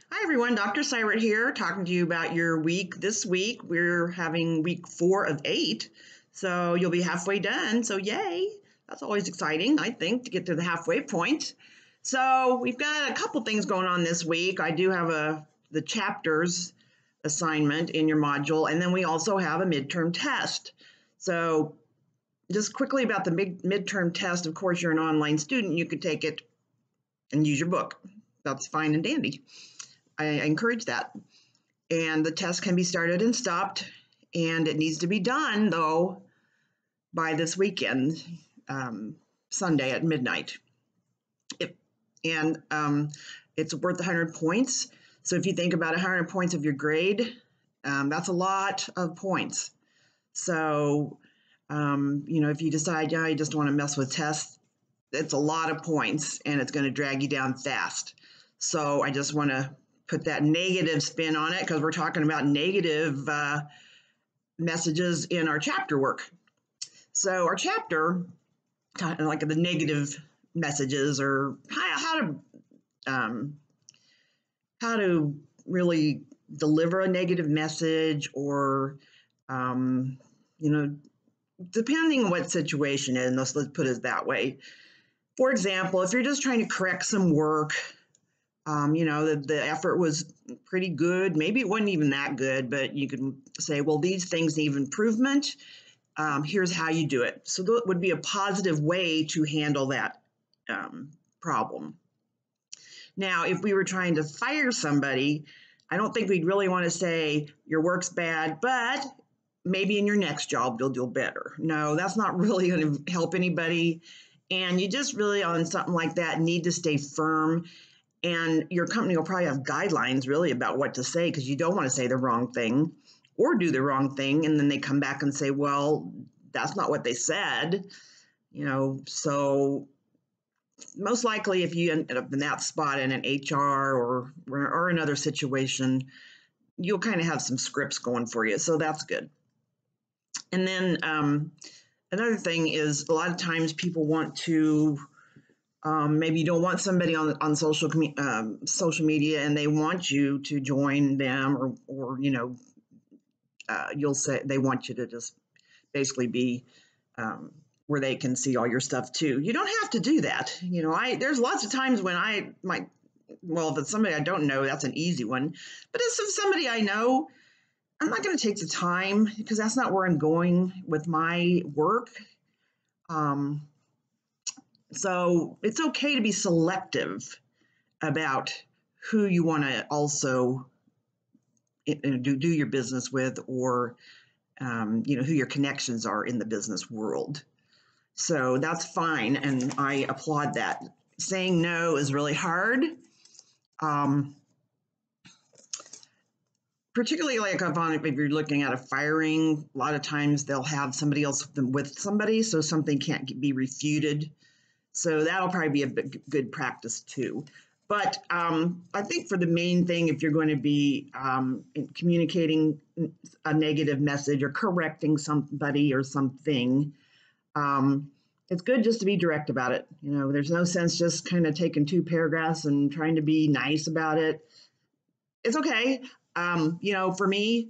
Hi everyone, Dr. Seibert here, talking to you about your week. This week we're having week 4 of 8, so you'll be halfway done. So yay! That's always exciting, I think, to get to the halfway point. So we've got a couple things going on this week. I do have the chapters assignment in your module, and then we also have a midterm test. So just quickly about the midterm test. Of course, you're an online student. You could take it and use your book. That's fine and dandy. I encourage that. And the test can be started and stopped, and it needs to be done, though, by this weekend, Sunday at midnight. It's worth 100 points. So if you think about 100 points of your grade, that's a lot of points. So, if you decide, yeah, you just want to mess with tests, it's a lot of points, and it's going to drag you down fast. So I just want to put that negative spin on it because we're talking about negative messages in our chapter work. So our chapter, like the negative messages, or how to really deliver a negative message, or depending on what situation is. Let's put it that way. For example, if you're just trying to correct some work, the effort was pretty good. Maybe it wasn't even that good, but you could say, well, these things need improvement. Here's how you do it. So that would be a positive way to handle that problem. Now, if we were trying to fire somebody, I don't think we'd really want to say your work's bad, but maybe in your next job you'll do better. No, that's not really going to help anybody. And you just really, on something like that, need to stay firm. And your company will probably have guidelines really about what to say, because you don't want to say the wrong thing or do the wrong thing. And then they come back and say, well, that's not what they said. So most likely if you end up in that spot in an HR or another situation, you'll kind of have some scripts going for you. So that's good. And then another thing is, a lot of times people want to, maybe you don't want somebody on social media, and they want you to join them, or you'll say they want you to just basically be where they can see all your stuff too. You don't have to do that. There's lots of times when I might, well, if it's somebody I don't know, that's an easy one. But if somebody I know, I'm not going to take the time, because that's not where I'm going with my work. So it's okay to be selective about who you want to also do your business with, or who your connections are in the business world. So that's fine, and I applaud that. Saying no is really hard. Particularly like if you're looking at a firing, a lot of times they'll have somebody else with somebody, so something can't be refuted. So that'll probably be a good practice too. But I think for the main thing, if you're going to be communicating a negative message or correcting somebody or something, it's good just to be direct about it. There's no sense just kind of taking 2 paragraphs and trying to be nice about it. It's okay. For me,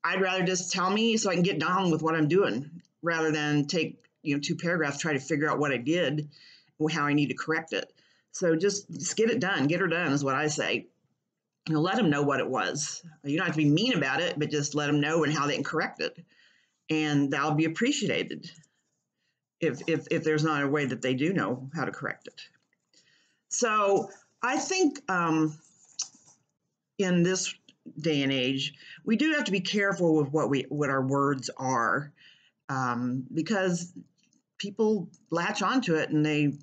I'd rather just tell me so I can get down with what I'm doing, rather than take 2 paragraphs, try to figure out what I did, how I need to correct it. So just get it done. Get her done is what I say. Let them know what it was. You don't have to be mean about it, but just let them know and how they can correct it. And that'll be appreciated if there's not a way that they do know how to correct it. So I think in this day and age, we do have to be careful with what our words are, because people latch onto it, and they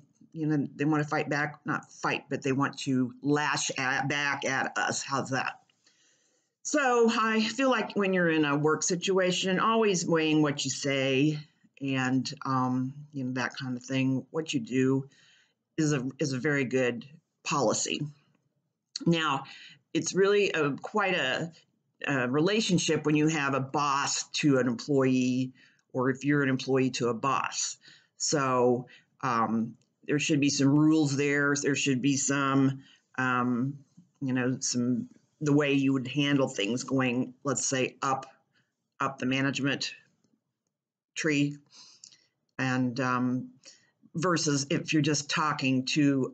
want to fight back, not fight, but they want to lash back at us. How's that? So I feel like when you're in a work situation, always weighing what you say, and that kind of thing, what you do is a very good policy. Now, it's really quite a relationship when you have a boss to an employee, or if you're an employee to a boss. So there should be some rules there. There should be some the way you would handle things going, let's say, up the management tree, and versus if you're just talking to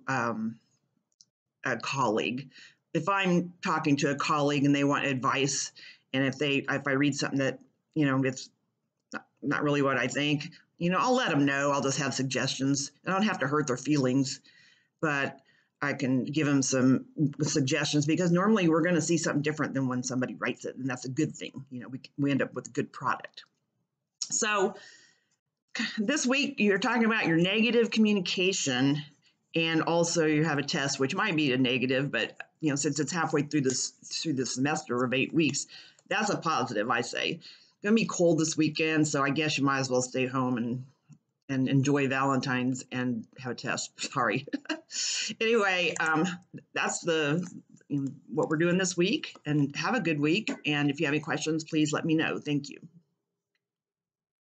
a colleague. If I'm talking to a colleague and they want advice, and if I read something that it's not really what I think, I'll let them know. I'll just have suggestions. I don't have to hurt their feelings, but I can give them some suggestions, because normally we're going to see something different than when somebody writes it, and that's a good thing. We end up with a good product. So this week you're talking about your negative communication, and also you have a test which might be a negative, but since it's halfway through the semester of 8 weeks, that's a positive, I say. It's gonna be cold this weekend, so I guess you might as well stay home and enjoy Valentine's and have a test. Sorry. Anyway, that's what we're doing this week, and have a good week. And if you have any questions, please let me know. Thank you.